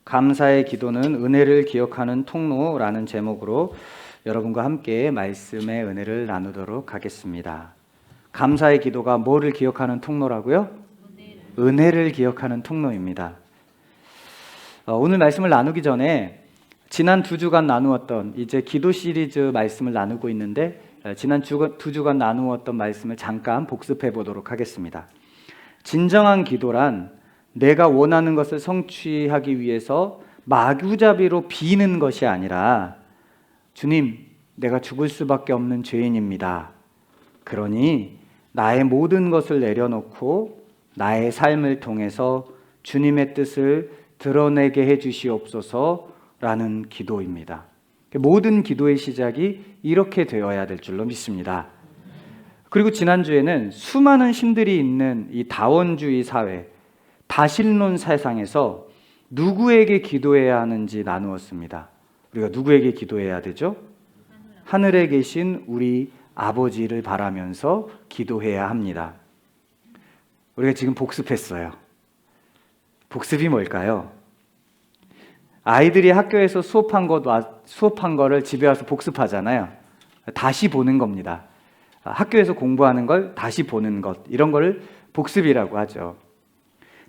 감사의 기도는 은혜를 기억하는 통로라는 제목으로 여러분과 함께 말씀의 은혜를 나누도록 하겠습니다. 감사의 기도가 뭐를 기억하는 통로라고요? 은혜를 기억하는 통로입니다. 오늘 말씀을 나누기 전에 지난 2주간 나누었던 이제 기도 시리즈 말씀을 나누고 있는데 지난 2주간 나누었던 말씀을 잠깐 복습해 보도록 하겠습니다. 진정한 기도란 내가 원하는 것을 성취하기 위해서 마구잡이로 비는 것이 아니라 주님, 내가 죽을 수밖에 없는 죄인입니다. 그러니 나의 모든 것을 내려놓고 나의 삶을 통해서 주님의 뜻을 드러내게 해 주시옵소서라는 기도입니다. 모든 기도의 시작이 이렇게 되어야 될 줄로 믿습니다. 그리고 지난주에는 수많은 신들이 있는 이 다원주의 사회, 다신론 세상에서 누구에게 기도해야 하는지 나누었습니다. 우리가 누구에게 기도해야 되죠? 하늘에 계신 우리 아버지를 바라면서 기도해야 합니다. 우리가 지금 복습했어요. 복습이 뭘까요? 아이들이 학교에서 수업한 거를 집에 와서 복습하잖아요. 다시 보는 겁니다. 학교에서 공부하는 걸 다시 보는 것, 이런 걸 복습이라고 하죠.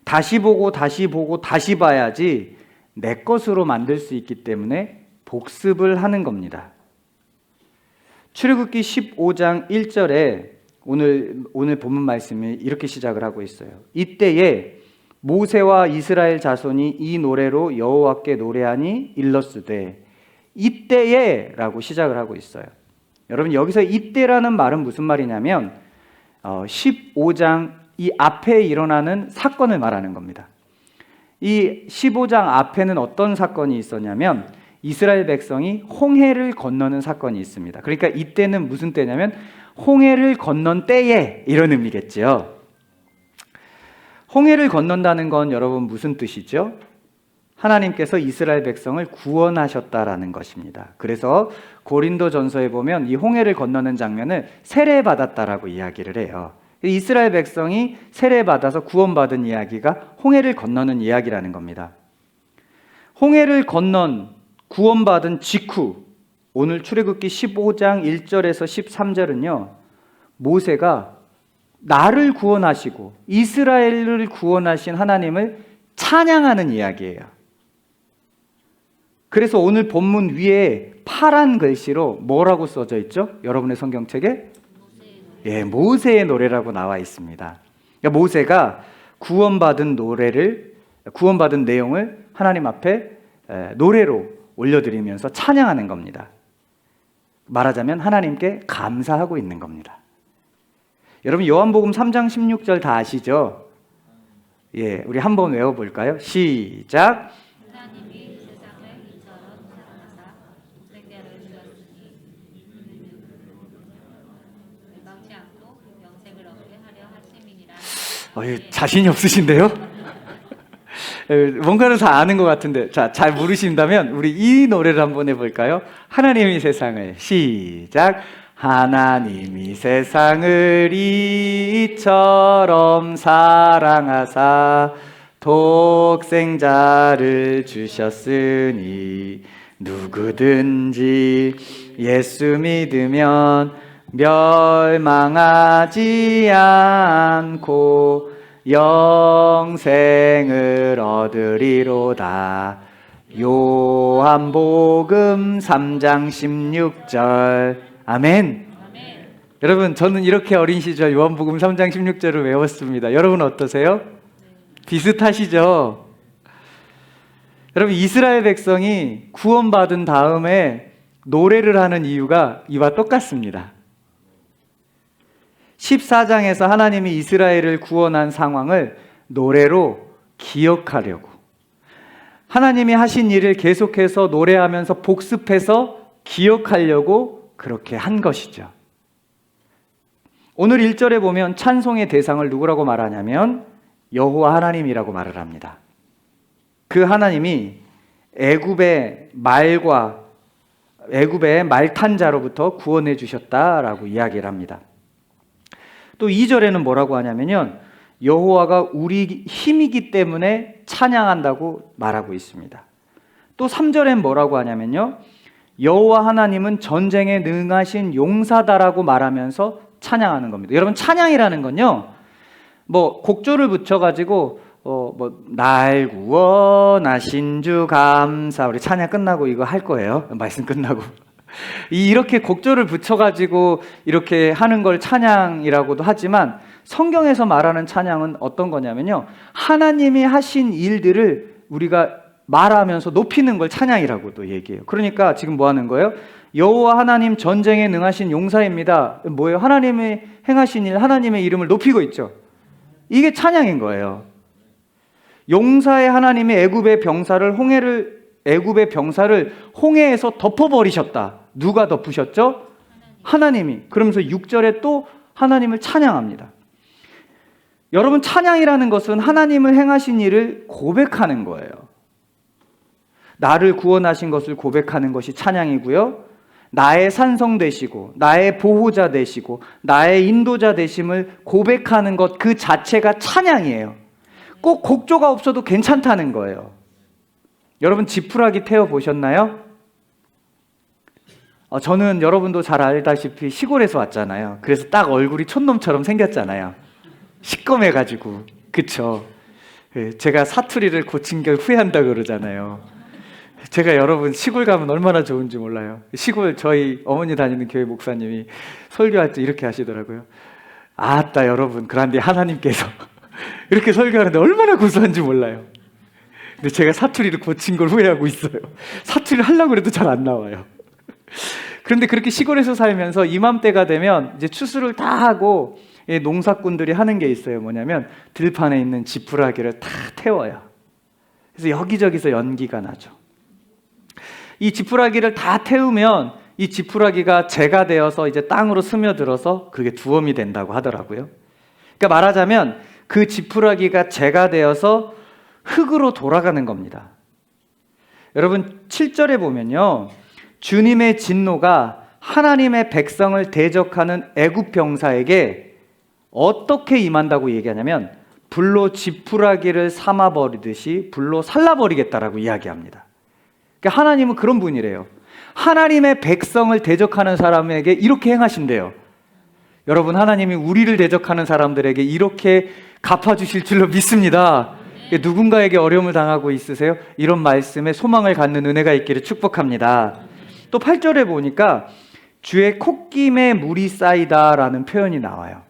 다시 보고 다시 보고 다시 봐야지 내 것으로 만들 수 있기 때문에 복습을 하는 겁니다. 출애굽기 15장 1절에 오늘 본문 말씀이 이렇게 시작을 하고 있어요. 이때에 모세와 이스라엘 자손이 이 노래로 여호와께 노래하니 일렀으되, 이때에 라고 시작을 하고 있어요. 여러분, 여기서 이때라는 말은 무슨 말이냐면 15장 이 앞에 일어나는 사건을 말하는 겁니다. 이 15장 앞에는 어떤 사건이 있었냐면 이스라엘 백성이 홍해를 건너는 사건이 있습니다. 그러니까 이때는 무슨 때냐면 홍해를 건넌 때에, 이런 의미겠죠. 홍해를 건넌다는 건 여러분 무슨 뜻이죠? 하나님께서 이스라엘 백성을 구원하셨다라는 것입니다. 그래서 고린도전서에 보면 이 홍해를 건너는 장면을 세례받았다라고 이야기를 해요. 이스라엘 백성이 세례받아서 구원받은 이야기가 홍해를 건너는 이야기라는 겁니다. 홍해를 건넌 구원받은 직후 오늘 출애굽기 15장 1절에서 13절은요, 모세가 나를 구원하시고 이스라엘을 구원하신 하나님을 찬양하는 이야기예요. 그래서 오늘 본문 위에 파란 글씨로 뭐라고 써져 있죠? 여러분의 성경책에? 모세의 노래라고 나와 있습니다. 그러니까 모세가 구원받은 내용을 하나님 앞에 노래로 올려드리면서 찬양하는 겁니다. 말하자면 하나님께 감사하고 있는 겁니다. 여러분, 요한복음 3장 16절 다 아시죠? 우리 한번 외워볼까요? 시작! 하나님이 세상을 이처럼 사랑하사 독생자를 주었으니 멸망치 않고 영생을 얻게 하려 하심이니라. 자신이 없으신데요? 뭔가를 다 아는 것 같은데, 잘 모르신다면 우리 이 노래를 한번 해볼까요? 하나님이 세상을, 시작! 하나님이 세상을 이처럼 사랑하사 독생자를 주셨으니 누구든지 예수 믿으면 멸망하지 않고 영생을 얻으리로다. 요한복음 3장 16절. 아멘. 여러분, 저는 이렇게 어린 시절 요한복음 3장 16절을 외웠습니다. 여러분 어떠세요? 비슷하시죠? 여러분, 이스라엘 백성이 구원받은 다음에 노래를 하는 이유가 이와 똑같습니다. 14장에서 하나님이 이스라엘을 구원한 상황을 노래로 기억하려고, 하나님이 하신 일을 계속해서 노래하면서 복습해서 기억하려고 그렇게 한 것이죠. 오늘 1절에 보면 찬송의 대상을 누구라고 말하냐면 여호와 하나님이라고 말을 합니다. 그 하나님이 애굽의 말탄 자로부터 구원해 주셨다라고 이야기를 합니다. 또 2절에는 뭐라고 하냐면요, 여호와가 우리 힘이기 때문에 찬양한다고 말하고 있습니다. 또 3절엔 뭐라고 하냐면요, 여호와 하나님은 전쟁에 능하신 용사다라고 말하면서 찬양하는 겁니다. 여러분, 찬양이라는 건요, 뭐 곡조를 붙여가지고 날 구원하신 주 감사, 우리 찬양 끝나고 이거 할 거예요. 말씀 끝나고 이렇게 곡조를 붙여가지고 이렇게 하는 걸 찬양이라고도 하지만, 성경에서 말하는 찬양은 어떤 거냐면요, 하나님이 하신 일들을 우리가 말하면서 높이는 걸 찬양이라고도 얘기해요. 그러니까 지금 뭐 하는 거예요? 여호와 하나님 전쟁에 능하신 용사입니다. 뭐예요? 하나님의 행하신 일, 하나님의 이름을 높이고 있죠. 이게 찬양인 거예요. 용사의 하나님이 애굽의 병사를 홍해에서 덮어버리셨다. 누가 덮으셨죠? 하나님이. 그러면서 6절에 또 하나님을 찬양합니다. 여러분, 찬양이라는 것은 하나님을 행하신 일을 고백하는 거예요. 나를 구원하신 것을 고백하는 것이 찬양이고요, 나의 산성 되시고 나의 보호자 되시고 나의 인도자 되심을 고백하는 것 그 자체가 찬양이에요. 꼭 곡조가 없어도 괜찮다는 거예요. 여러분, 지푸라기 태워보셨나요? 저는 여러분도 잘 알다시피 시골에서 왔잖아요. 그래서 딱 얼굴이 촌놈처럼 생겼잖아요. 시꺼매가지고. 그쵸? 제가 사투리를 고친 걸 후회한다 그러잖아요. 제가 여러분 시골 가면 얼마나 좋은지 몰라요. 시골 저희 어머니 다니는 교회 목사님이 설교할 때 이렇게 하시더라고요. 아따 여러분, 그런데 하나님께서 이렇게 설교하는데 얼마나 고소한지 몰라요. 근데 제가 사투리를 고친 걸 후회하고 있어요. 사투리를 하려고 해도 잘 안 나와요. 그런데 그렇게 시골에서 살면서 이맘때가 되면 이제 추수를 다 하고 농사꾼들이 하는 게 있어요. 뭐냐면 들판에 있는 지푸라기를 다 태워요. 그래서 여기저기서 연기가 나죠. 이 지푸라기를 다 태우면 이 지푸라기가 재가 되어서 이제 땅으로 스며들어서 그게 두엄이 된다고 하더라고요. 그러니까 말하자면 그 지푸라기가 재가 되어서 흙으로 돌아가는 겁니다. 여러분, 7절에 보면요, 주님의 진노가 하나님의 백성을 대적하는 애굽 병사에게 어떻게 임한다고 얘기하냐면 불로 지푸라기를 삼아버리듯이 불로 살라버리겠다라고 이야기합니다. 그러니까 하나님은 그런 분이래요. 하나님의 백성을 대적하는 사람에게 이렇게 행하신대요. 여러분, 하나님이 우리를 대적하는 사람들에게 이렇게 갚아주실 줄로 믿습니다. 누군가에게 어려움을 당하고 있으세요? 이런 말씀에 소망을 갖는 은혜가 있기를 축복합니다. 또 8절에 보니까 주의 콧김에 물이 쌓이다 라는 표현이 나와요.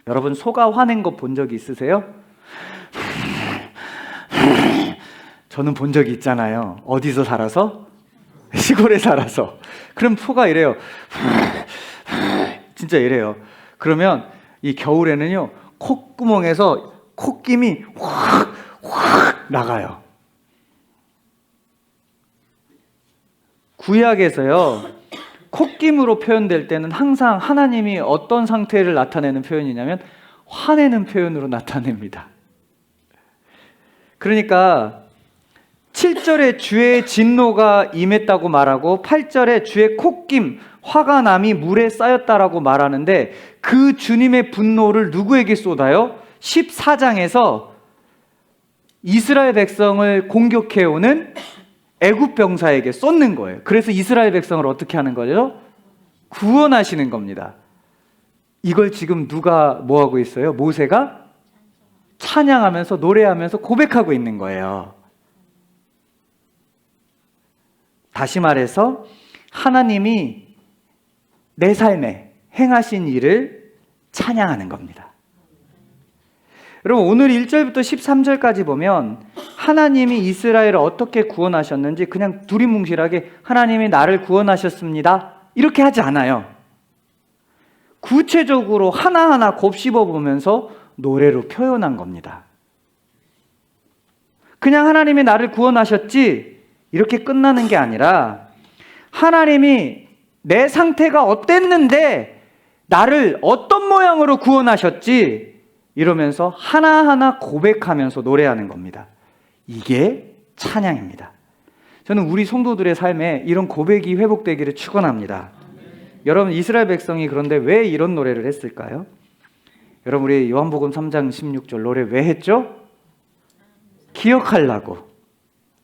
여러분, 소가 화낸 거 본 적이 있으세요? 저는 본 적이 있잖아요. 어디서 살아서? 시골에 살아서. 그럼 소가 이래요. 진짜 이래요. 그러면 이 겨울에는요, 콧구멍에서 콧김이 확 나가요. 구약에서요, 콧김으로 표현될 때는 항상 하나님이 어떤 상태를 나타내는 표현이냐면 화내는 표현으로 나타냅니다. 그러니까 7절에 주의 진노가 임했다고 말하고 8절에 주의 콧김, 화가 남이 물에 쌓였다라고 말하는데, 그 주님의 분노를 누구에게 쏟아요? 14장에서 이스라엘 백성을 공격해오는 애굽 병사에게 쏟는 거예요. 그래서 이스라엘 백성을 어떻게 하는 거죠? 구원하시는 겁니다. 이걸 지금 누가 뭐하고 있어요? 모세가 찬양하면서 노래하면서 고백하고 있는 거예요. 다시 말해서 하나님이 내 삶에 행하신 일을 찬양하는 겁니다. 여러분, 오늘 1절부터 13절까지 보면 하나님이 이스라엘을 어떻게 구원하셨는지 그냥 두리뭉실하게 하나님이 나를 구원하셨습니다 이렇게 하지 않아요. 구체적으로 하나하나 곱씹어 보면서 노래로 표현한 겁니다. 그냥 하나님이 나를 구원하셨지 이렇게 끝나는 게 아니라, 하나님이 내 상태가 어땠는데 나를 어떤 모양으로 구원하셨지 이러면서 하나하나 고백하면서 노래하는 겁니다. 이게 찬양입니다. 저는 우리 성도들의 삶에 이런 고백이 회복되기를 축원합니다. 여러분, 이스라엘 백성이 그런데 왜 이런 노래를 했을까요? 여러분 우리 요한복음 3장 16절 노래 왜 했죠? 기억하려고,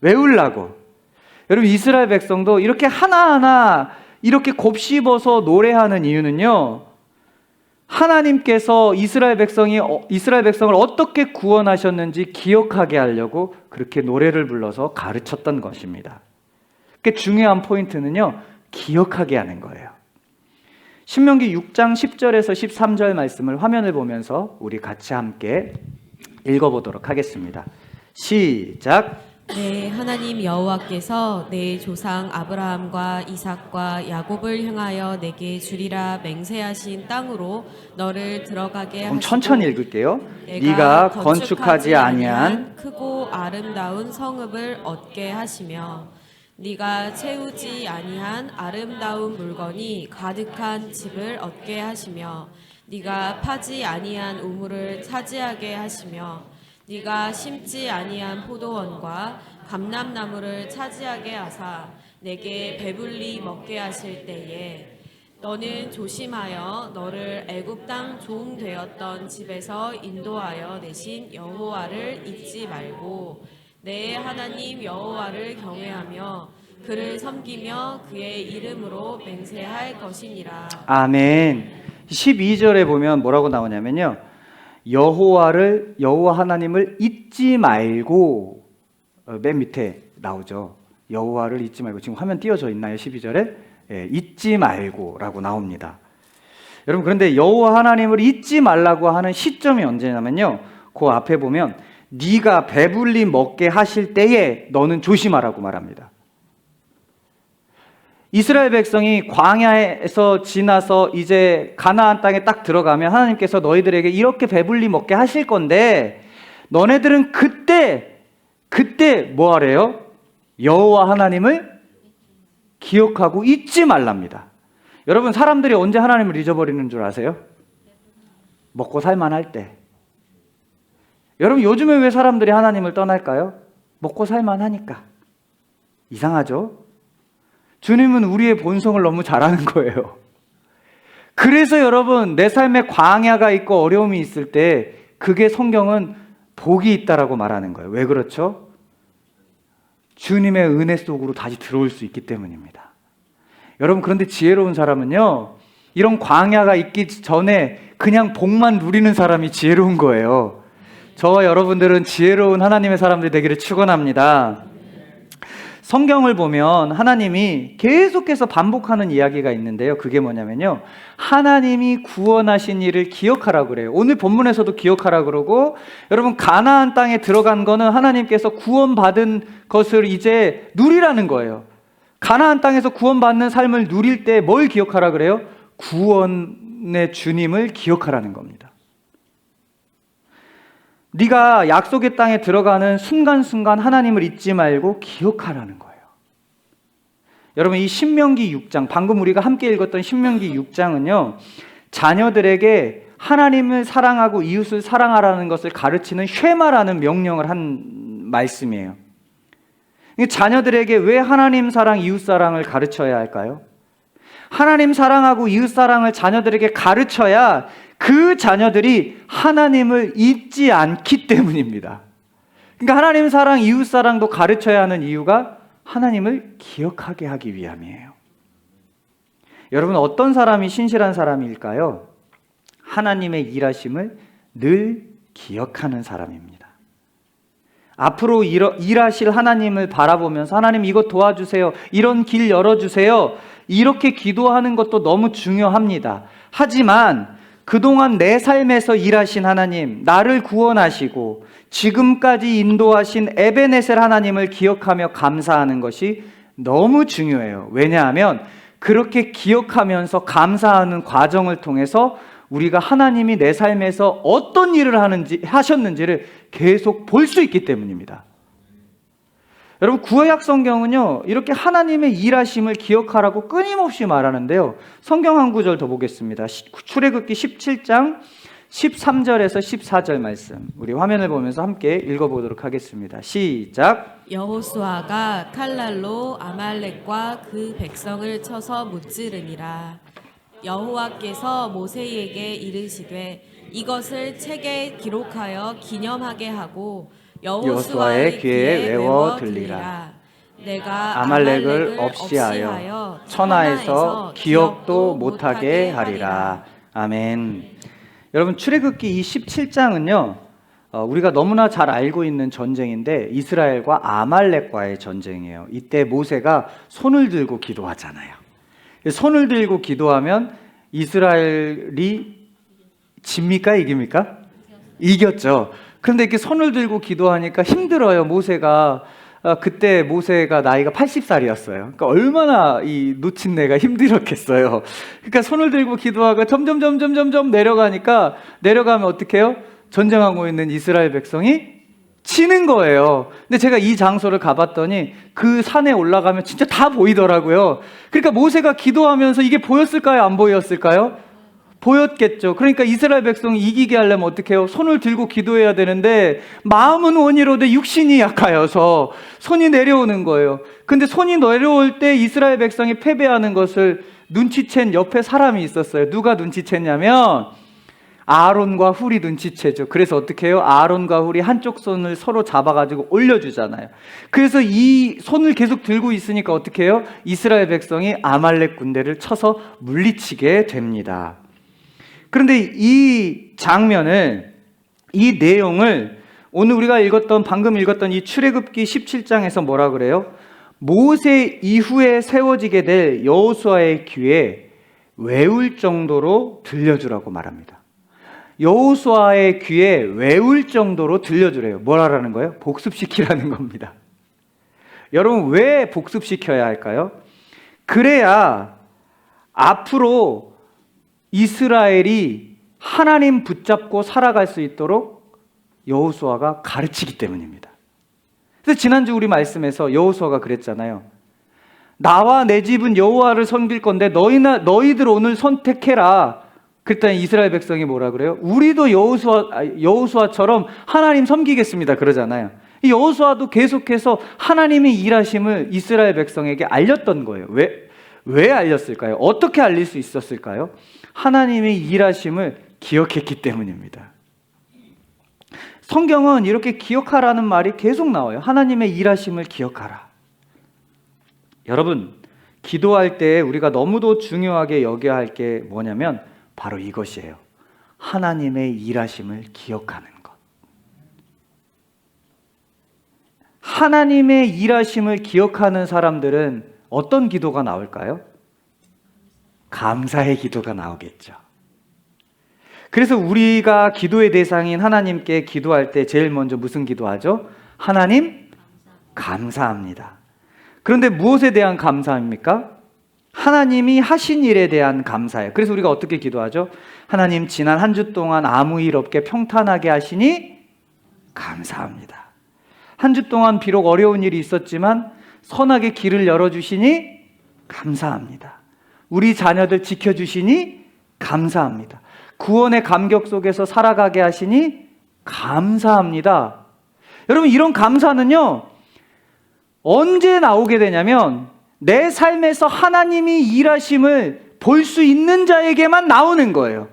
외우려고. 여러분 이스라엘 백성도 이렇게 하나하나 이렇게 곱씹어서 노래하는 이유는요, 하나님께서 이스라엘 백성을 어떻게 구원하셨는지 기억하게 하려고 그렇게 노래를 불러서 가르쳤던 것입니다. 그 중요한 포인트는요, 기억하게 하는 거예요. 신명기 6장 10절에서 13절 말씀을 화면을 보면서 우리 같이 함께 읽어보도록 하겠습니다. 시작. 네, 하나님 여호와께서 내 조상 아브라함과 이삭과 야곱을 향하여 내게 주리라 맹세하신 땅으로 너를 들어가게 그럼 하시고 천천히 읽을게요. 네가 건축하지 아니한 크고 아름다운 성읍을 얻게 하시며 네가 채우지 아니한 아름다운 물건이 가득한 집을 얻게 하시며 네가 파지 아니한 우물을 차지하게 하시며 네가 심지 아니한 포도원과 감람나무를 차지하게 하사 내게 배불리 먹게 하실 때에 너는 조심하여 너를 애굽 땅 종 되었던 집에서 인도하여 내신 여호와를 잊지 말고 내 하나님 여호와를 경외하며 그를 섬기며 그의 이름으로 맹세할 것이니라. 아멘. 12절에 보면 뭐라고 나오냐면요, 여호와 하나님을 잊지 말고, 맨 밑에 나오죠. 여호와를 잊지 말고. 지금 화면 띄워져 있나요? 12절에 잊지 말고라고 나옵니다. 여러분 그런데 여호와 하나님을 잊지 말라고 하는 시점이 언제냐면요, 그 앞에 보면 네가 배불리 먹게 하실 때에 너는 조심하라고 말합니다. 이스라엘 백성이 광야에서 지나서 이제 가나안 땅에 딱 들어가면 하나님께서 너희들에게 이렇게 배불리 먹게 하실 건데 너네들은 그때 뭐 하래요? 여호와 하나님을 기억하고 잊지 말랍니다. 여러분 사람들이 언제 하나님을 잊어버리는 줄 아세요? 먹고 살만할 때. 여러분 요즘에 왜 사람들이 하나님을 떠날까요? 먹고 살만하니까. 이상하죠? 주님은 우리의 본성을 너무 잘 아는 거예요. 그래서 여러분 내 삶에 광야가 있고 어려움이 있을 때 그게 성경은 복이 있다라고 말하는 거예요. 왜 그렇죠? 주님의 은혜 속으로 다시 들어올 수 있기 때문입니다. 여러분 그런데 지혜로운 사람은요, 이런 광야가 있기 전에 그냥 복만 누리는 사람이 지혜로운 거예요. 저와 여러분들은 지혜로운 하나님의 사람들이 되기를 축원합니다. 성경을 보면 하나님이 계속해서 반복하는 이야기가 있는데요, 그게 뭐냐면요, 하나님이 구원하신 일을 기억하라고 그래요. 오늘 본문에서도 기억하라고 그러고, 여러분 가나안 땅에 들어간 거는 하나님께서 구원받은 것을 이제 누리라는 거예요. 가나안 땅에서 구원받는 삶을 누릴 때 뭘 기억하라 그래요? 구원의 주님을 기억하라는 겁니다. 네가 약속의 땅에 들어가는 순간순간 하나님을 잊지 말고 기억하라는 거예요. 여러분 이 신명기 6장, 방금 우리가 함께 읽었던 신명기 6장은요, 자녀들에게 하나님을 사랑하고 이웃을 사랑하라는 것을 가르치는 쉐마라는 명령을 한 말씀이에요. 자녀들에게 왜 하나님 사랑, 이웃 사랑을 가르쳐야 할까요? 하나님 사랑하고 이웃 사랑을 자녀들에게 가르쳐야 그 자녀들이 하나님을 잊지 않기 때문입니다. 그러니까 하나님 사랑, 이웃 사랑도 가르쳐야 하는 이유가 하나님을 기억하게 하기 위함이에요. 여러분 어떤 사람이 신실한 사람일까요? 하나님의 일하심을 늘 기억하는 사람입니다. 앞으로 일하실 하나님을 바라보면서 하나님 이것 도와주세요, 이런 길 열어주세요, 이렇게 기도하는 것도 너무 중요합니다. 하지만 그동안 내 삶에서 일하신 하나님, 나를 구원하시고 지금까지 인도하신 에베네셀 하나님을 기억하며 감사하는 것이 너무 중요해요. 왜냐하면 그렇게 기억하면서 감사하는 과정을 통해서 우리가 하나님이 내 삶에서 어떤 일을 하셨는지를 계속 볼 수 있기 때문입니다. 여러분 구약 성경은요, 이렇게 하나님의 일하심을 기억하라고 끊임없이 말하는데요, 성경 한 구절 더 보겠습니다. 출애굽기 17장 13절에서 14절 말씀, 우리 화면을 보면서 함께 읽어보도록 하겠습니다. 시작. 여호수아가 칼날로 아말렉과 그 백성을 쳐서 무찌르니라. 여호와께서 모세에게 이르시되 이것을 책에 기록하여 기념하게 하고 여호수아의 여호수아의 귀에 귀에 외워 외워 들리라. 들리라. 내가 아말렉을 없이하여 천하에서 기억도 못하게 하리라. 아멘. 여러분, 출애굽기 이 17장은요 우리가 너무나 잘 알고 있는 전쟁인데 이스라엘과 아말렉과의 전쟁이에요. 이때 모세가 손을 들고 기도하잖아요. 손을 들고 기도하면 이스라엘이 집니까 이깁니까? 이겼죠. 그런데 이렇게 손을 들고 기도하니까 힘들어요. 모세가 그때 모세가 나이가 80살이었어요. 그러니까 얼마나 이 노친네가 힘들었겠어요. 그러니까 손을 들고 기도하고 점점 내려가면 어떻게 해요? 전쟁하고 있는 이스라엘 백성이 치는 거예요. 근데 제가 이 장소를 가봤더니 그 산에 올라가면 진짜 다 보이더라고요. 그러니까 모세가 기도하면서 이게 보였을까요? 안 보였을까요? 보였겠죠. 그러니까 이스라엘 백성이 이기게 하려면 어떻게 해요? 손을 들고 기도해야 되는데 마음은 원이로되 육신이 약하여서 손이 내려오는 거예요. 근데 손이 내려올 때 이스라엘 백성이 패배하는 것을 눈치챈 옆에 사람이 있었어요. 누가 눈치챘냐면 아론과 훌이 눈치채죠. 그래서 어떻게 해요? 아론과 훌이 한쪽 손을 서로 잡아가지고 올려주잖아요. 그래서 이 손을 계속 들고 있으니까 어떻게 해요? 이스라엘 백성이 아말렉 군대를 쳐서 물리치게 됩니다. 그런데 이 장면을, 이 내용을 오늘 우리가 방금 읽었던 이 출애굽기 17장에서 뭐라 그래요? 모세 이후에 세워지게 될 여호수아의 귀에 외울 정도로 들려주라고 말합니다. 여호수아의 귀에 외울 정도로 들려주래요. 뭐라는 거예요? 복습시키라는 겁니다. 여러분, 왜 복습시켜야 할까요? 그래야 앞으로 이스라엘이 하나님 붙잡고 살아갈 수 있도록 여호수아가 가르치기 때문입니다. 그래서 지난주 우리 말씀에서 여호수아가 그랬잖아요. 나와 내 집은 여호와를 섬길 건데 너희들 오늘 선택해라. 그랬더니 이스라엘 백성이 뭐라 그래요? 우리도 여호수아처럼 하나님 섬기겠습니다 그러잖아요. 이 여호수아도 계속해서 하나님의 일하심을 이스라엘 백성에게 알렸던 거예요. 왜 알렸을까요? 어떻게 알릴 수 있었을까요? 하나님의 일하심을 기억했기 때문입니다. 성경은 이렇게 기억하라는 말이 계속 나와요. 하나님의 일하심을 기억하라. 여러분, 기도할 때 우리가 너무도 중요하게 여겨야 할 게 뭐냐면 바로 이것이에요. 하나님의 일하심을 기억하는 것. 하나님의 일하심을 기억하는 사람들은 어떤 기도가 나올까요? 감사의 기도가 나오겠죠. 그래서 우리가 기도의 대상인 하나님께 기도할 때 제일 먼저 무슨 기도하죠? 하나님, 감사합니다. 그런데 무엇에 대한 감사입니까? 하나님이 하신 일에 대한 감사예요. 그래서 우리가 어떻게 기도하죠? 하나님, 지난 한 주 동안 아무 일 없게 평탄하게 하시니 감사합니다. 한 주 동안 비록 어려운 일이 있었지만 선하게 길을 열어주시니 감사합니다. 우리 자녀들 지켜주시니 감사합니다. 구원의 감격 속에서 살아가게 하시니 감사합니다. 여러분, 이런 감사는요 언제 나오게 되냐면 내 삶에서 하나님이 일하심을 볼 수 있는 자에게만 나오는 거예요.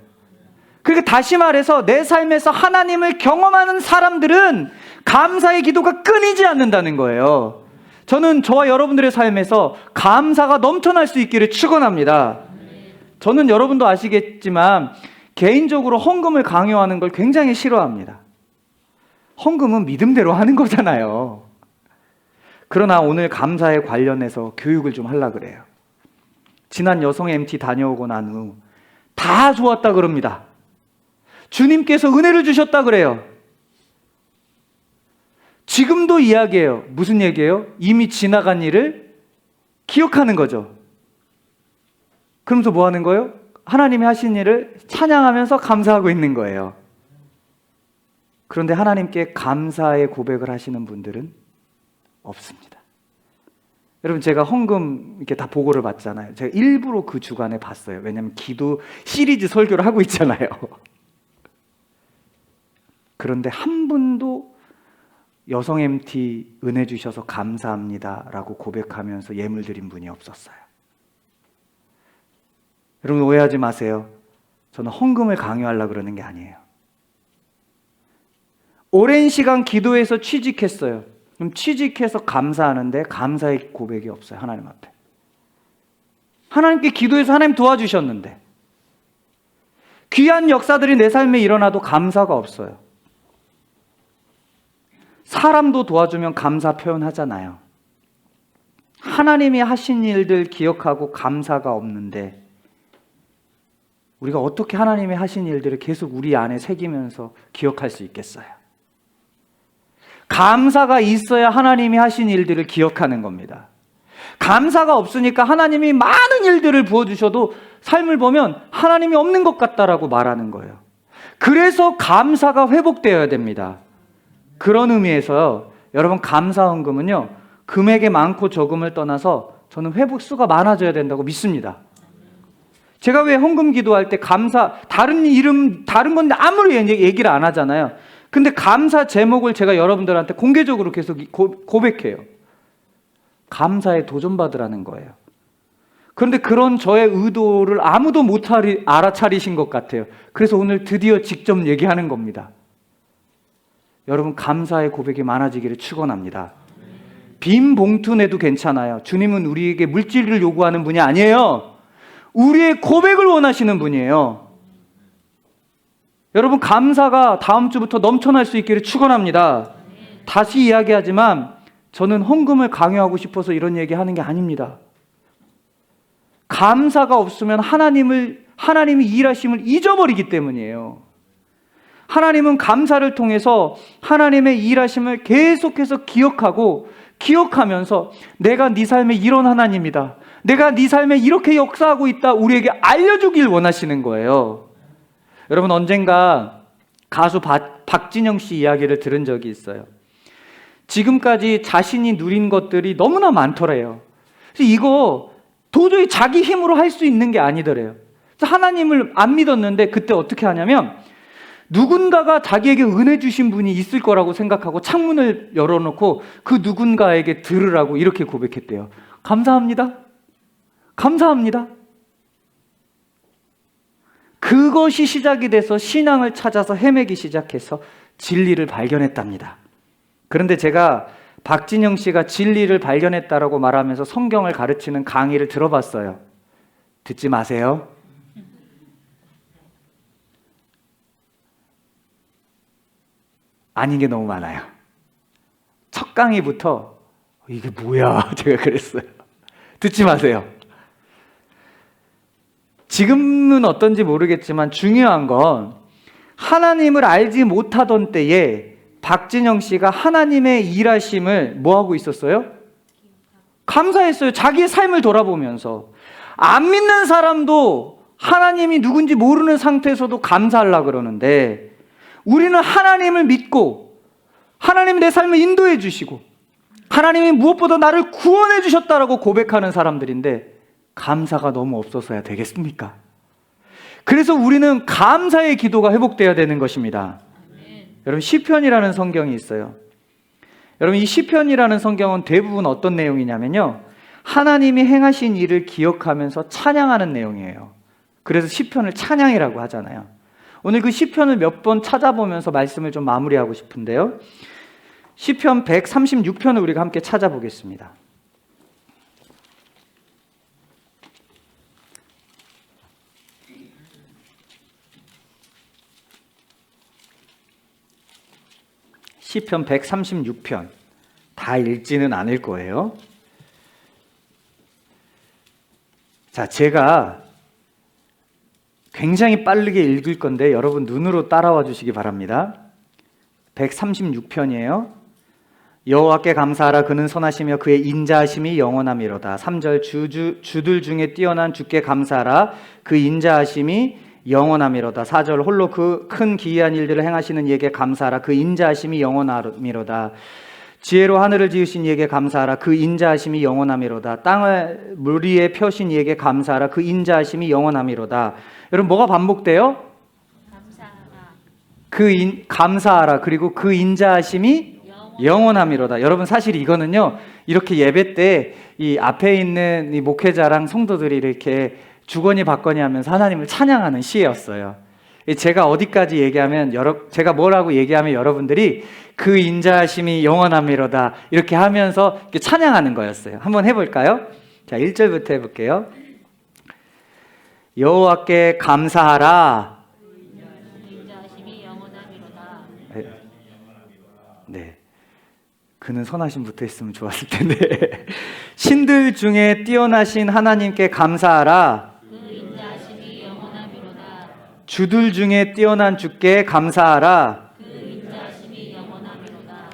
그러니까 다시 말해서 내 삶에서 하나님을 경험하는 사람들은 감사의 기도가 끊이지 않는다는 거예요. 저는 저와 여러분들의 삶에서 감사가 넘쳐날 수 있기를 축원합니다. 저는 여러분도 아시겠지만 개인적으로 헌금을 강요하는 걸 굉장히 싫어합니다. 헌금은 믿음대로 하는 거잖아요. 그러나 오늘 감사에 관련해서 교육을 좀 하려고 그래요. 지난 여성 MT 다녀오고 난 후 다 좋았다 그럽니다. 주님께서 은혜를 주셨다 그래요. 지금도 이야기해요. 무슨 얘기예요? 이미 지나간 일을 기억하는 거죠. 그러면서 뭐 하는 거예요? 하나님이 하신 일을 찬양하면서 감사하고 있는 거예요. 그런데 하나님께 감사의 고백을 하시는 분들은 없습니다. 여러분, 제가 헌금 이렇게 다 보고를 받잖아요. 제가 일부러 그 주간에 봤어요. 왜냐하면 기도 시리즈 설교를 하고 있잖아요. 그런데 한 분도 여성 MT 은혜 주셔서 감사합니다 라고 고백하면서 예물 드린 분이 없었어요. 여러분, 오해하지 마세요. 저는 헌금을 강요하려고 그러는 게 아니에요. 오랜 시간 기도해서 취직했어요. 그럼 취직해서 감사하는데 감사의 고백이 없어요. 하나님 앞에. 하나님께 기도해서 하나님 도와주셨는데 귀한 역사들이 내 삶에 일어나도 감사가 없어요. 사람도 도와주면 감사 표현하잖아요. 하나님이 하신 일들 기억하고 감사가 없는데 우리가 어떻게 하나님이 하신 일들을 계속 우리 안에 새기면서 기억할 수 있겠어요? 감사가 있어야 하나님이 하신 일들을 기억하는 겁니다. 감사가 없으니까 하나님이 많은 일들을 부어주셔도 삶을 보면 하나님이 없는 것 같다라고 말하는 거예요. 그래서 감사가 회복되어야 됩니다. 그런 의미에서 여러분 감사 헌금은요, 금액의 많고 적음을 떠나서 저는 회복수가 많아져야 된다고 믿습니다. 제가 왜 헌금 기도할 때 감사, 다른 건데 아무리 얘기를 안 하잖아요. 근데 감사 제목을 제가 여러분들한테 공개적으로 계속 고백해요. 감사에 도전받으라는 거예요. 그런데 그런 저의 의도를 아무도 못 알아차리신 것 같아요. 그래서 오늘 드디어 직접 얘기하는 겁니다. 여러분 감사의 고백이 많아지기를 축원합니다. 빈 봉투 내도 괜찮아요. 주님은 우리에게 물질을 요구하는 분이 아니에요. 우리의 고백을 원하시는 분이에요. 여러분 감사가 다음 주부터 넘쳐날 수 있기를 축원합니다. 다시 이야기하지만 저는 헌금을 강요하고 싶어서 이런 얘기하는 게 아닙니다. 감사가 없으면 하나님이 일하심을 잊어버리기 때문이에요. 하나님은 감사를 통해서 하나님의 일하심을 계속해서 기억하면서 내가 네 삶에 이런 하나님이다, 내가 네 삶에 이렇게 역사하고 있다, 우리에게 알려주길 원하시는 거예요. 여러분 언젠가 가수 박진영 씨 이야기를 들은 적이 있어요. 지금까지 자신이 누린 것들이 너무나 많더래요. 그래서 이거 도저히 자기 힘으로 할 수 있는 게 아니더래요. 그래서 하나님을 안 믿었는데 그때 어떻게 하냐면 누군가가 자기에게 은혜 주신 분이 있을 거라고 생각하고 창문을 열어놓고 그 누군가에게 들으라고 이렇게 고백했대요. 감사합니다. 감사합니다. 그것이 시작이 돼서 신앙을 찾아서 헤매기 시작해서 진리를 발견했답니다. 그런데 제가 박진영 씨가 진리를 발견했다라고 말하면서 성경을 가르치는 강의를 들어봤어요. 듣지 마세요. 아닌 게 너무 많아요. 첫 강의부터 이게 뭐야 제가 그랬어요. 듣지 마세요. 지금은 어떤지 모르겠지만 중요한 건 하나님을 알지 못하던 때에 박진영 씨가 하나님의 일하심을 뭐하고 있었어요? 감사했어요. 자기의 삶을 돌아보면서. 안 믿는 사람도 하나님이 누군지 모르는 상태에서도 감사하려고 그러는데 우리는 하나님을 믿고 하나님이 내 삶을 인도해 주시고 하나님이 무엇보다 나를 구원해 주셨다라고 고백하는 사람들인데 감사가 너무 없어서야 되겠습니까? 그래서 우리는 감사의 기도가 회복되어야 되는 것입니다. 여러분 시편이라는 성경이 있어요. 여러분 이 시편이라는 성경은 대부분 어떤 내용이냐면요, 하나님이 행하신 일을 기억하면서 찬양하는 내용이에요. 그래서 시편을 찬양이라고 하잖아요. 오늘 그 시편을 몇 번 찾아보면서 말씀을 좀 마무리하고 싶은데요, 시편 136편을 우리가 함께 찾아보겠습니다. 시편 136편 다 읽지는 않을 거예요. 자, 제가 굉장히 빠르게 읽을 건데 여러분 눈으로 따라와 주시기 바랍니다. 136편이에요. 여호와께 감사하라. 그는 선하시며 그의 인자하심이 영원함이로다. 3절 주들 중에 뛰어난 주께 감사하라. 그 인자하심이 영원함이로다. 4절 홀로 그 큰 기이한 일들을 행하시는 이에게 감사하라. 그 인자하심이 영원함이로다. 지혜로 하늘을 지으신 이에게 감사하라. 그 인자하심이 영원함이로다. 땅을 물 위에 펴신 이에게 감사하라. 그 인자하심이 영원함이로다. 여러분 뭐가 반복돼요? 감사하라. 감사하라. 그리고 그 인자하심이 영원함이로다. 여러분 사실 이거는요, 이렇게 예배 때 이 앞에 있는 이 목회자랑 성도들이 이렇게 주거니 받거니 하면서 하나님을 찬양하는 시였어요. 제가 어디까지 얘기하면 제가 뭐라고 얘기하면 여러분들이 그 인자하심이 영원함이로다 이렇게 하면서 이렇게 찬양하는 거였어요. 한번 해볼까요? 자, 1절부터 해볼게요. 여호와께 감사하라. 인자하심이 영원함이로다. 네, 그는 선하심부터 했으면 좋았을 텐데. 신들 중에 뛰어나신 하나님께 감사하라. 그 인자하심이 영원함이로다. 주들 중에 뛰어난 주께 감사하라. 그 인자하심이 영원함이로다.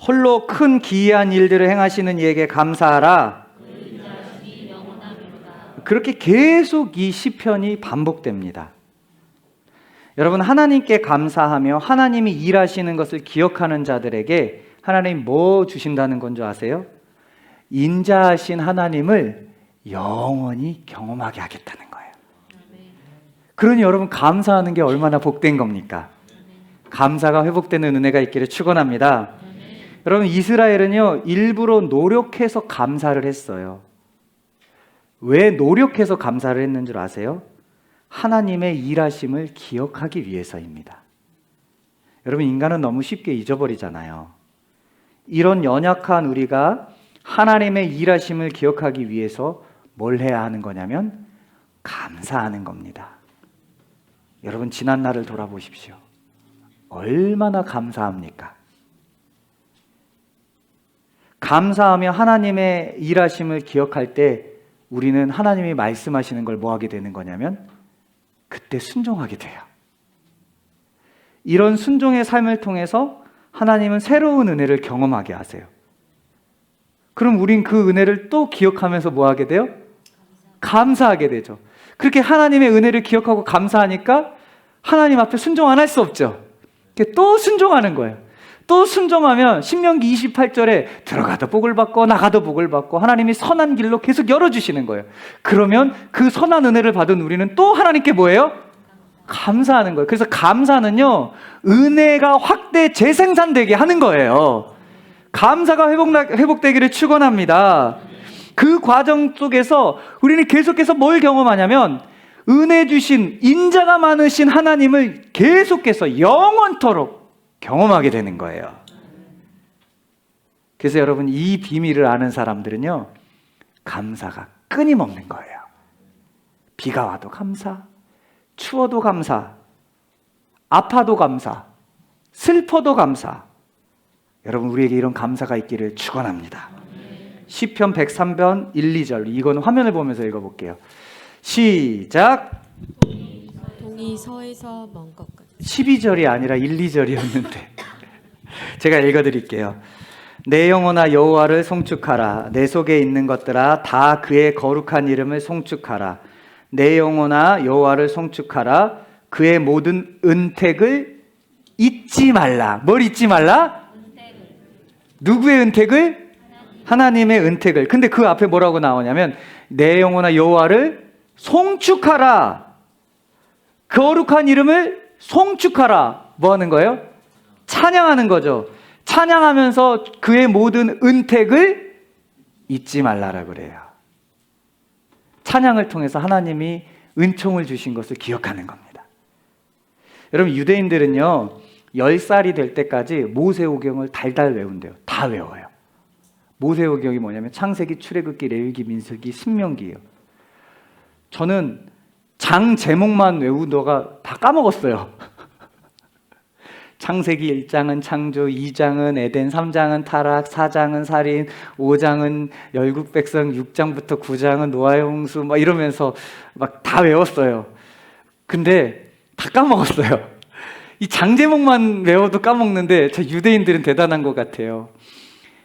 홀로 큰 기이한 일들을 행하시는 이에게 감사하라. 그 인자하심이 영원함이로다. 그렇게 계속 이 시편이 반복됩니다. 여러분, 하나님께 감사하며 하나님이 일하시는 것을 기억하는 자들에게 하나님 뭐 주신다는 건 줄 아세요? 인자하신 하나님을 영원히 경험하게 하겠다는 거예요. 그러니 여러분, 감사하는 게 얼마나 복된 겁니까? 감사가 회복되는 은혜가 있기를 축원합니다. 여러분, 이스라엘은요 일부러 노력해서 감사를 했어요. 왜 노력해서 감사를 했는 줄 아세요? 하나님의 일하심을 기억하기 위해서입니다. 여러분, 인간은 너무 쉽게 잊어버리잖아요. 이런 연약한 우리가 하나님의 일하심을 기억하기 위해서 뭘 해야 하는 거냐면 감사하는 겁니다. 여러분, 지난 날을 돌아보십시오. 얼마나 감사합니까? 감사하며 하나님의 일하심을 기억할 때 우리는 하나님이 말씀하시는 걸 뭐 하게 되는 거냐면 그때 순종하게 돼요. 이런 순종의 삶을 통해서 하나님은 새로운 은혜를 경험하게 하세요. 그럼 우린 그 은혜를 또 기억하면서 뭐 하게 돼요? 감사하게 되죠. 그렇게 하나님의 은혜를 기억하고 감사하니까 하나님 앞에 순종 안 할 수 없죠. 또 순종하는 거예요. 또 순종하면 신명기 28절에 들어가도 복을 받고 나가도 복을 받고 하나님이 선한 길로 계속 열어주시는 거예요. 그러면 그 선한 은혜를 받은 우리는 또 하나님께 뭐예요? 감사하는 거예요. 그래서 감사는요 은혜가 확대 재생산되게 하는 거예요. 감사가 회복되기를 축원합니다. 그 과정 속에서 우리는 계속해서 뭘 경험하냐면 은혜 주신 인자가 많으신 하나님을 계속해서 영원토록 경험하게 되는 거예요. 그래서 여러분, 이 비밀을 아는 사람들은요 감사가 끊임없는 거예요. 비가 와도 감사, 추워도 감사, 아파도 감사, 슬퍼도 감사. 여러분, 우리에게 이런 감사가 있기를 축원합니다. 시편 103편 1, 2절, 이건 화면을 보면서 읽어볼게요. 시작. 동이 서에서 먼 것까지. 12절이 아니라 1, 2절이었는데 제가 읽어드릴게요. 내 영혼아 여호와를 송축하라. 내 속에 있는 것들아 다 그의 거룩한 이름을 송축하라. 내 영혼아 여호와를 송축하라. 그의 모든 은택을 잊지 말라. 뭘 잊지 말라? 누구의 은택을? 하나님의 은택을. 근데 그 앞에 뭐라고 나오냐면 내 영혼아 여호와를 송축하라. 거룩한 이름을 송축하라. 뭐 하는 거예요? 찬양하는 거죠. 찬양하면서 그의 모든 은택을 잊지 말라라 그래요. 찬양을 통해서 하나님이 은총을 주신 것을 기억하는 겁니다. 여러분, 유대인들은요 10살이 될 때까지 모세오경을 달달 외운대요. 다 외워요. 모세오경이 뭐냐면 창세기, 출애굽기, 레위기, 민수기, 신명기예요. 저는 장 제목만 외우다가 다 까먹었어요. 창세기 1장은 창조, 2장은 에덴, 3장은 타락, 4장은 살인, 5장은 열국 백성, 6장부터 9장은 노아의 홍수 막 이러면서 막 다 외웠어요. 근데 다 까먹었어요. 이 장 제목만 외워도 까먹는데 저 유대인들은 대단한 것 같아요.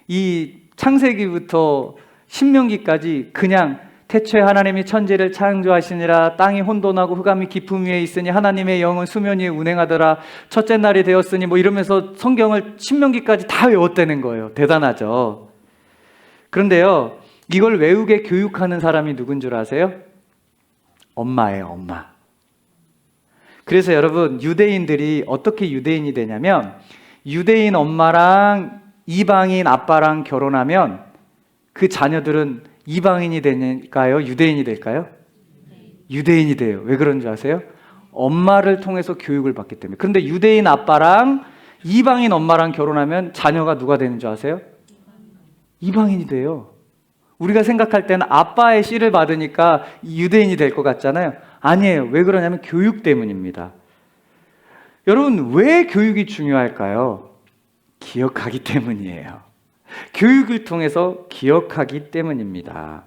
이 창세기부터 신명기까지 그냥 태초에 하나님이 천지를 창조하시니라. 땅이 혼돈하고 흑암이 깊음 위에 있으니 하나님의 영은 수면 위에 운행하더라. 첫째 날이 되었으니 뭐 이러면서 성경을 신명기까지 다 외웠다는 거예요. 대단하죠. 그런데요 이걸 외우게 교육하는 사람이 누군 줄 아세요? 엄마예요. 엄마. 그래서 여러분, 유대인들이 어떻게 유대인이 되냐면 유대인 엄마랑 이방인 아빠랑 결혼하면 그 자녀들은 이방인이 될까요? 유대인이 될까요? 유대인이 돼요. 왜 그런 줄 아세요? 엄마를 통해서 교육을 받기 때문에. 그런데 유대인 아빠랑 이방인 엄마랑 결혼하면 자녀가 누가 되는 줄 아세요? 이방인이 돼요. 우리가 생각할 때는 아빠의 씨를 받으니까 유대인이 될 것 같잖아요. 아니에요. 왜 그러냐면 교육 때문입니다. 여러분, 왜 교육이 중요할까요? 기억하기 때문이에요. 교육을 통해서 기억하기 때문입니다.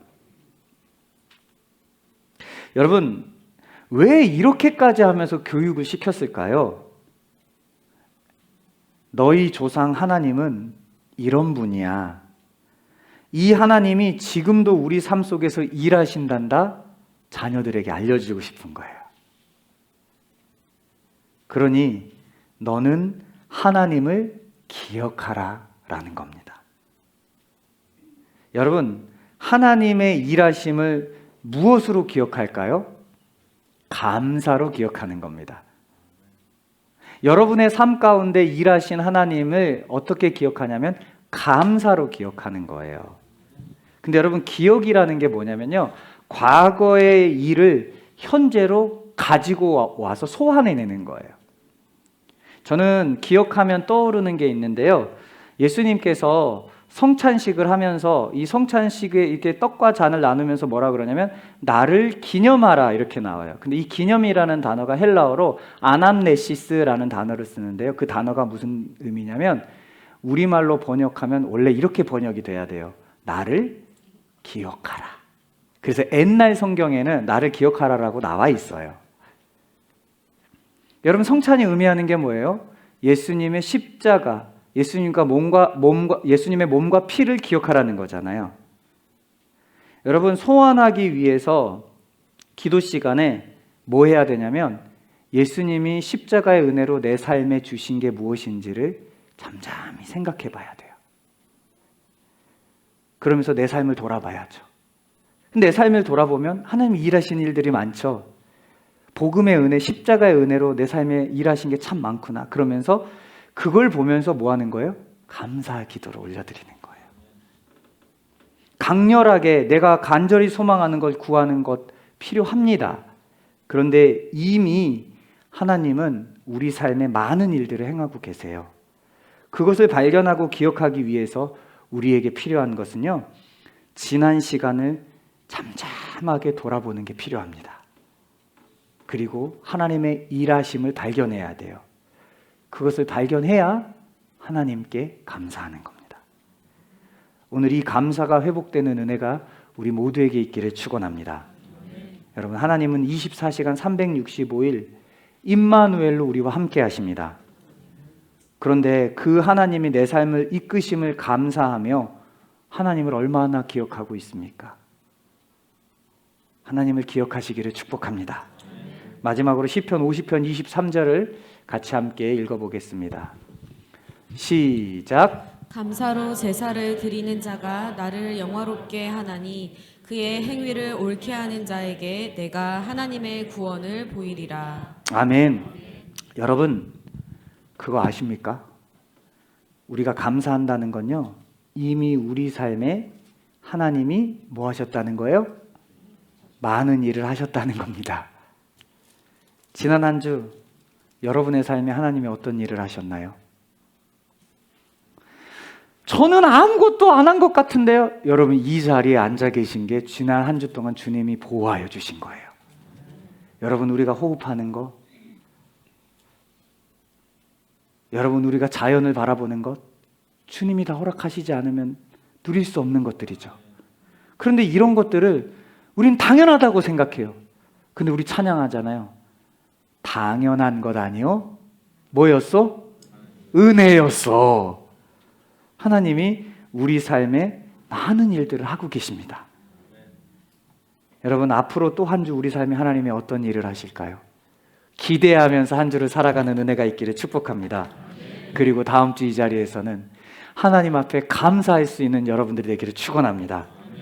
여러분, 왜 이렇게까지 하면서 교육을 시켰을까요? 너희 조상 하나님은 이런 분이야. 이 하나님이 지금도 우리 삶 속에서 일하신단다 자녀들에게 알려주고 싶은 거예요. 그러니 너는 하나님을 기억하라 라는 겁니다. 여러분, 하나님의 일하심을 무엇으로 기억할까요? 감사로 기억하는 겁니다. 여러분의 삶 가운데 일하신 하나님을 어떻게 기억하냐면 감사로 기억하는 거예요. 근데 여러분, 기억이라는 게 뭐냐면요, 과거의 일을 현재로 가지고 와서 소환해내는 거예요. 저는 기억하면 떠오르는 게 있는데요, 예수님께서 성찬식을 하면서 이 성찬식에 이렇게 떡과 잔을 나누면서 뭐라 그러냐면 나를 기념하라 이렇게 나와요. 근데 이 기념이라는 단어가 헬라어로 아남네시스라는 단어를 쓰는데요, 그 단어가 무슨 의미냐면 우리말로 번역하면 원래 이렇게 번역이 돼야 돼요. 나를 기억하라. 그래서 옛날 성경에는 나를 기억하라라고 나와 있어요. 여러분, 성찬이 의미하는 게 뭐예요? 예수님의 십자가, 예수님의 몸과 피를 기억하라는 거잖아요. 여러분, 소환하기 위해서 기도 시간에 뭐 해야 되냐면 예수님이 십자가의 은혜로 내 삶에 주신 게 무엇인지를 잠잠히 생각해 봐야 돼요. 그러면서 내 삶을 돌아봐야죠. 근데 내 삶을 돌아보면 하나님이 일하신 일들이 많죠. 복음의 은혜, 십자가의 은혜로 내 삶에 일하신 게 참 많구나. 그러면서 그걸 보면서 뭐 하는 거예요? 감사 기도를 올려드리는 거예요. 강렬하게 내가 간절히 소망하는 걸 구하는 것 필요합니다. 그런데 이미 하나님은 우리 삶에 많은 일들을 행하고 계세요. 그것을 발견하고 기억하기 위해서 우리에게 필요한 것은요, 지난 시간을 잠잠하게 돌아보는 게 필요합니다. 그리고 하나님의 일하심을 발견해야 돼요. 그것을 발견해야 하나님께 감사하는 겁니다. 오늘 이 감사가 회복되는 은혜가 우리 모두에게 있기를 축원합니다. 여러분, 하나님은 24시간 365일 임마누엘로 우리와 함께 하십니다. 그런데 그 하나님이 내 삶을 이끄심을 감사하며 하나님을 얼마나 기억하고 있습니까? 하나님을 기억하시기를 축복합니다. 마지막으로 시편 50편 23절을 같이 함께 읽어보겠습니다. 시작. 감사로 제사를 드리는 자가 나를 영화롭게 하나니 그의 행위를 옳게 하는 자에게 내가 하나님의 구원을 보이리라. 아멘. 여러분, 그거 아십니까? 우리가 감사한다는 건요, 이미 우리 삶에 하나님이 뭐 하셨다는 거예요? 많은 일을 하셨다는 겁니다. 지난 한 주 여러분의 삶에 하나님이 어떤 일을 하셨나요? 저는 아무것도 안 한 것 같은데요. 여러분, 이 자리에 앉아 계신 게 지난 한 주 동안 주님이 보호하여 주신 거예요. 여러분, 우리가 호흡하는 거, 여러분, 우리가 자연을 바라보는 것, 주님이 다 허락하시지 않으면 누릴 수 없는 것들이죠. 그런데 이런 것들을 우린 당연하다고 생각해요. 근데 우리 찬양하잖아요. 당연한 것 아니요? 뭐였어? 은혜였어. 하나님이 우리 삶에 많은 일들을 하고 계십니다. 여러분, 앞으로 또 한 주 우리 삶에 하나님이 어떤 일을 하실까요? 기대하면서 한 주를 살아가는 은혜가 있기를 축복합니다. 그리고 다음 주 이 자리에서는 하나님 앞에 감사할 수 있는 여러분들이 되기를 축원합니다.